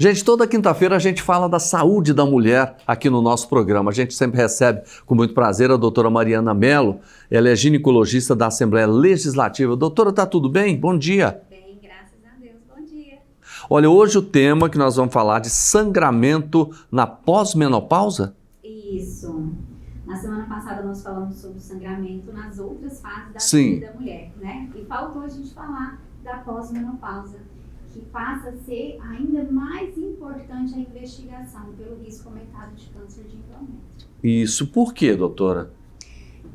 Gente, toda quinta-feira a gente fala da saúde da mulher aqui no nosso programa. A gente sempre recebe com muito prazer a doutora Mariana Mello. Ela é ginecologista da Assembleia Legislativa. Doutora, tá tudo bem? Bom dia. Bem, graças a Deus. Bom dia. Olha, hoje o tema que nós vamos falar de sangramento na pós-menopausa? Isso. Na semana passada nós falamos sobre o sangramento nas outras fases da Sim. vida da mulher, né? E faltou a gente falar da pós-menopausa, que passa a ser ainda mais importante a investigação pelo risco aumentado de câncer de endométrio. Isso, por quê, doutora?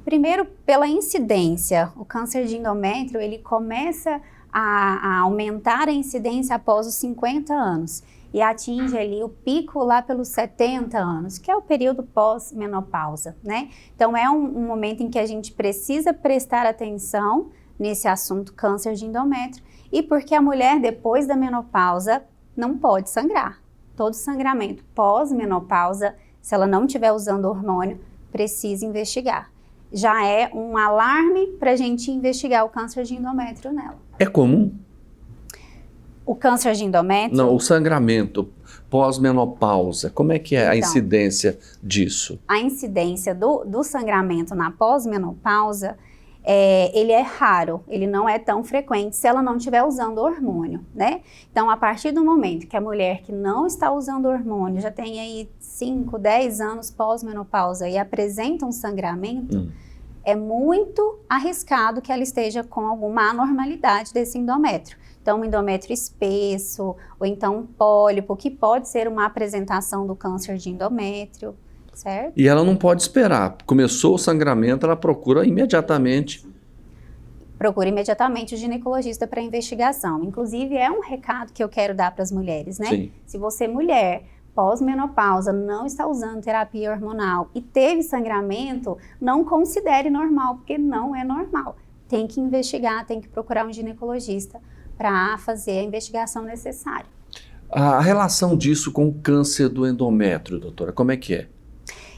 Primeiro, pela incidência. O câncer de endométrio, ele começa a aumentar a incidência após os 50 anos e atinge ali o pico lá pelos 70 anos, que é o período pós-menopausa, né? Então, é um momento em que a gente precisa prestar atenção nesse assunto câncer de endométrio e porque a mulher, depois da menopausa, não pode sangrar. Todo sangramento pós-menopausa, se ela não estiver usando hormônio, precisa investigar. Já é um alarme para a gente investigar o câncer de endométrio nela. É comum? O câncer de endométrio? Não, o sangramento pós-menopausa, como é que é a Então, incidência disso? A incidência do sangramento na pós-menopausa, ele é raro, ele não é tão frequente se ela não estiver usando hormônio, né? Então, a partir do momento que a mulher que não está usando hormônio, já tem aí 5, 10 anos pós-menopausa e apresenta um sangramento, é muito arriscado que ela esteja com alguma anormalidade desse endométrio. Então, um endométrio espesso, ou então um pólipo, que pode ser uma apresentação do câncer de endométrio, certo? E ela não pode esperar. Começou o sangramento, ela procura imediatamente. Procura imediatamente o ginecologista para investigação. Inclusive, é um recado que eu quero dar para as mulheres, né? Sim. Se você, mulher, pós-menopausa, não está usando terapia hormonal e teve sangramento, não considere normal, porque não é normal. Tem que investigar, tem que procurar um ginecologista para fazer a investigação necessária. A relação disso com o câncer do endométrio, doutora, como é que é?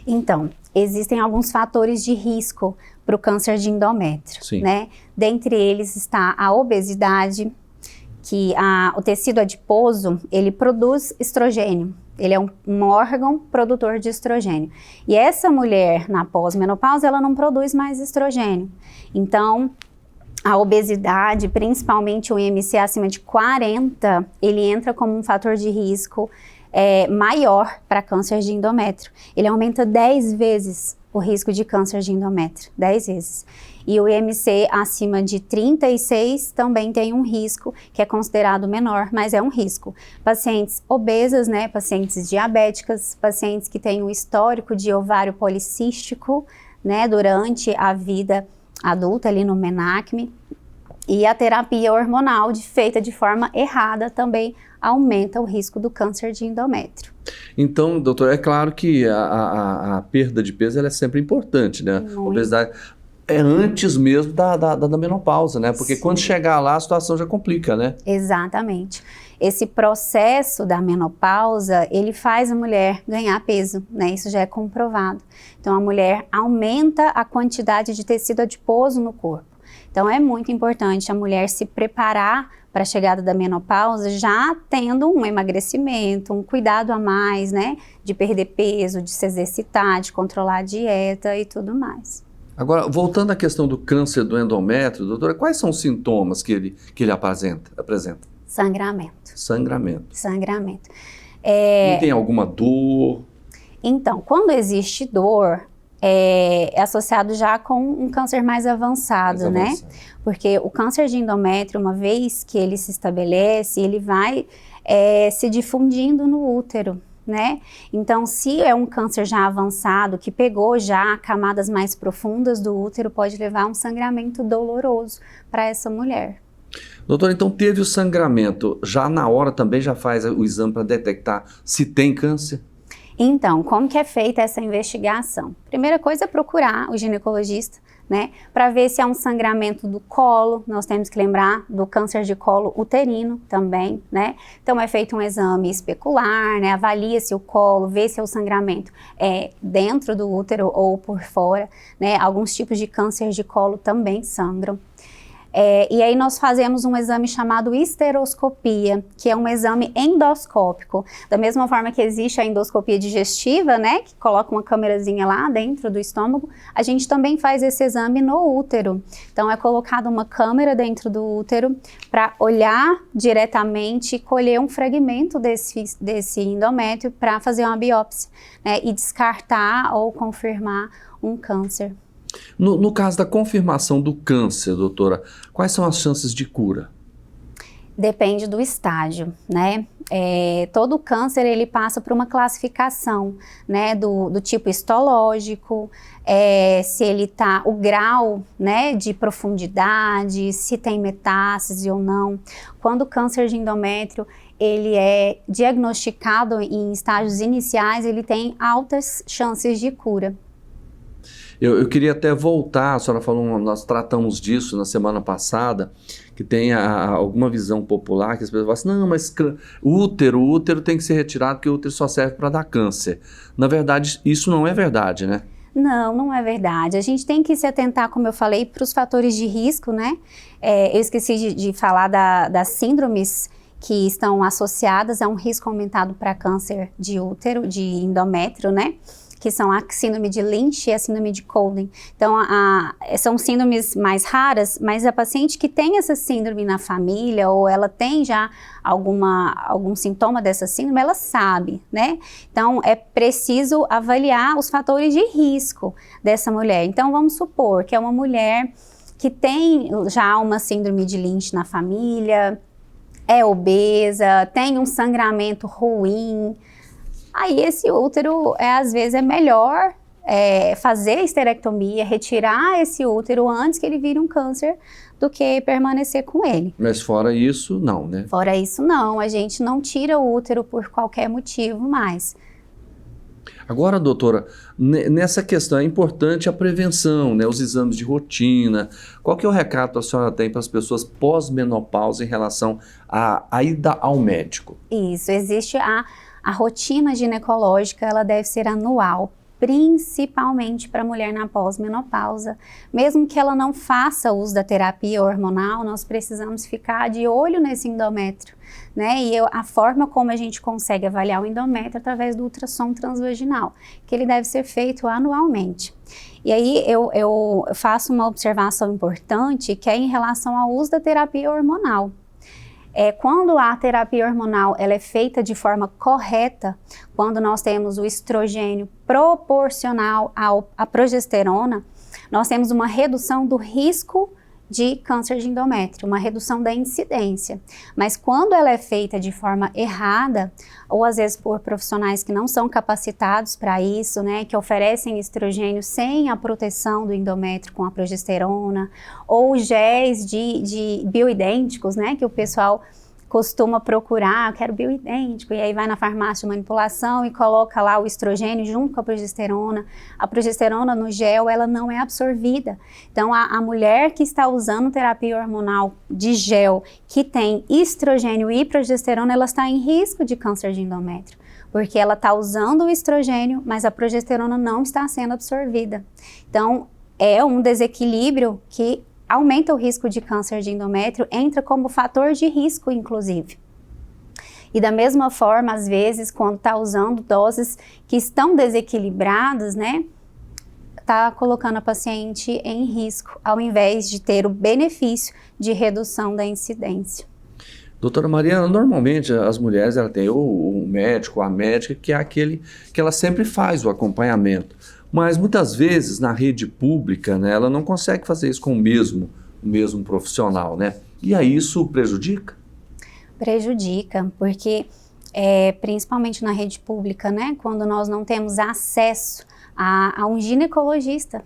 Então, existem alguns fatores de risco para o câncer de endométrio, Sim. né? Dentre eles está a obesidade, o tecido adiposo, ele produz estrogênio. Ele é um órgão produtor de estrogênio. E essa mulher, na pós-menopausa, ela não produz mais estrogênio. Então, a obesidade, principalmente o IMC acima de 40, ele entra como um fator de risco maior para câncer de endométrio. Ele aumenta 10 vezes o risco de câncer de endométrio, 10 vezes. E o IMC acima de 36 também tem um risco que é considerado menor, mas é um risco. Pacientes obesas, né, pacientes diabéticas, pacientes que têm um histórico de ovário policístico, né, durante a vida adulta ali no menacme, e a terapia hormonal feita de forma errada também aumenta o risco do câncer de endométrio. Então, doutor, é claro que a perda de peso ela é sempre importante, né? Muito. A obesidade é antes mesmo da menopausa, né? Porque Sim. quando chegar lá a situação já complica, né? Exatamente. Esse processo da menopausa, ele faz a mulher ganhar peso, né? Isso já é comprovado. Então, a mulher aumenta a quantidade de tecido adiposo no corpo. Então, é muito importante a mulher se preparar para a chegada da menopausa já tendo um emagrecimento, um cuidado a mais, né? De perder peso, de se exercitar, de controlar a dieta e tudo mais. Agora, voltando à questão do câncer do endométrio, doutora, quais são os sintomas que ele apresenta? Sangramento. Sangramento. Sangramento. Não tem alguma dor? Então, quando existe dor, é associado já com um câncer mais avançado, né? Porque o câncer de endométrio, uma vez que ele se estabelece, ele vai se difundindo no útero, né? Então, se é um câncer já avançado, que pegou já camadas mais profundas do útero, pode levar a um sangramento doloroso para essa mulher. Doutora, então teve o sangramento, já na hora também já faz o exame para detectar se tem câncer? Então, como que é feita essa investigação? Primeira coisa é procurar o ginecologista, né, para ver se há um sangramento do colo. Nós temos que lembrar do câncer de colo uterino também, né? Então é feito um exame especular, né, avalia-se o colo, vê se o sangramento é dentro do útero ou por fora, né? Alguns tipos de câncer de colo também sangram. E aí nós fazemos um exame chamado histeroscopia, que é um exame endoscópico. Da mesma forma que existe a endoscopia digestiva, né, que coloca uma câmerazinha lá dentro do estômago, a gente também faz esse exame no útero. Então é colocada uma câmera dentro do útero para olhar diretamente e colher um fragmento desse endométrio para fazer uma biópsia, né, e descartar ou confirmar um câncer. No caso da confirmação do câncer, doutora, quais são as chances de cura? Depende do estágio, né? Todo câncer, ele passa por uma classificação, né, do tipo histológico, se ele tá, o grau, né, de profundidade, se tem metástase ou não. Quando o câncer de endométrio, ele é diagnosticado em estágios iniciais, ele tem altas chances de cura. Eu queria até voltar, a senhora falou, nós tratamos disso na semana passada, que tem alguma visão popular que as pessoas falam assim, não, mas o útero tem que ser retirado porque o útero só serve para dar câncer. Na verdade, isso não é verdade, né? Não, não é verdade. A gente tem que se atentar, como eu falei, para os fatores de risco, né? Eu esqueci de falar das síndromes que estão associadas a um risco aumentado para câncer de útero, de endométrio, né? Que são a síndrome de Lynch e a síndrome de Colden. Então, são síndromes mais raras, mas a paciente que tem essa síndrome na família ou ela tem já algum sintoma dessa síndrome, ela sabe, né? Então, é preciso avaliar os fatores de risco dessa mulher. Então, vamos supor que é uma mulher que tem já uma síndrome de Lynch na família, é obesa, tem um sangramento ruim. Aí esse útero, às vezes, é melhor fazer a histerectomia, retirar esse útero antes que ele vire um câncer do que permanecer com ele. Mas fora isso, não, né? Fora isso, não. A gente não tira o útero por qualquer motivo mais. Agora, doutora, nessa questão é importante a prevenção, né? Os exames de rotina. Qual que é o recado que a senhora tem para as pessoas pós-menopausa em relação à ida ao médico? Isso, existe a rotina ginecológica, ela deve ser anual, principalmente para a mulher na pós-menopausa. Mesmo que ela não faça uso da terapia hormonal, nós precisamos ficar de olho nesse endométrio, né? E a forma como a gente consegue avaliar o endométrio através do ultrassom transvaginal, que ele deve ser feito anualmente. E aí eu faço uma observação importante, que é em relação ao uso da terapia hormonal. Quando a terapia hormonal ela é feita de forma correta, quando nós temos o estrogênio proporcional à progesterona, nós temos uma redução do risco de câncer de endométrio, uma redução da incidência. Mas quando ela é feita de forma errada, ou às vezes por profissionais que não são capacitados para isso, né, que oferecem estrogênio sem a proteção do endométrio com a progesterona, ou géis de bioidênticos, né, que o pessoal costuma procurar, eu quero bioidêntico, e aí vai na farmácia de manipulação e coloca lá o estrogênio junto com a progesterona. A progesterona no gel, ela não é absorvida. Então, a mulher que está usando terapia hormonal de gel, que tem estrogênio e progesterona, ela está em risco de câncer de endométrio, porque ela está usando o estrogênio, mas a progesterona não está sendo absorvida. Então, é um desequilíbrio que aumenta o risco de câncer de endométrio, entra como fator de risco, inclusive. E da mesma forma, às vezes, quando está usando doses que estão desequilibradas, né, está colocando a paciente em risco, ao invés de ter o benefício de redução da incidência. Doutora Mariana, normalmente as mulheres ela têm o médico, a médica, que é aquele que ela sempre faz o acompanhamento. Mas muitas vezes na rede pública, né, ela não consegue fazer isso com o mesmo profissional, né? E aí isso prejudica? Prejudica, porque principalmente na rede pública, né, quando nós não temos acesso a um ginecologista,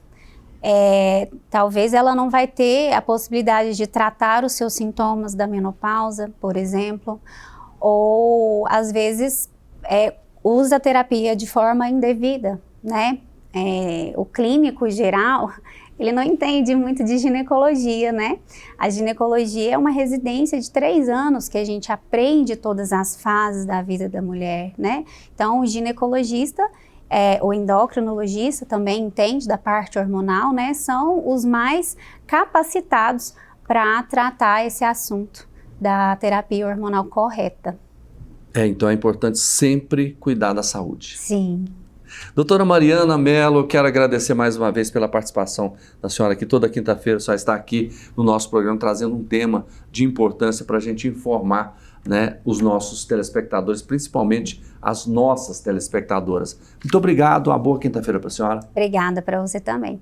talvez ela não vai ter a possibilidade de tratar os seus sintomas da menopausa, por exemplo, ou às vezes usa a terapia de forma indevida, né? O clínico geral, ele não entende muito de ginecologia, né? A ginecologia é uma residência de 3 anos que a gente aprende todas as fases da vida da mulher, né? Então, o ginecologista, o endocrinologista também entende da parte hormonal, né? São os mais capacitados para tratar esse assunto da terapia hormonal correta. Então é importante sempre cuidar da saúde. Sim. Doutora Mariana Mello, eu quero agradecer mais uma vez pela participação da senhora aqui. Toda quinta-feira só está aqui no nosso programa trazendo um tema de importância para a gente informar, né, os nossos telespectadores, principalmente as nossas telespectadoras. Muito obrigado, uma boa quinta-feira para a senhora. Obrigada para você também.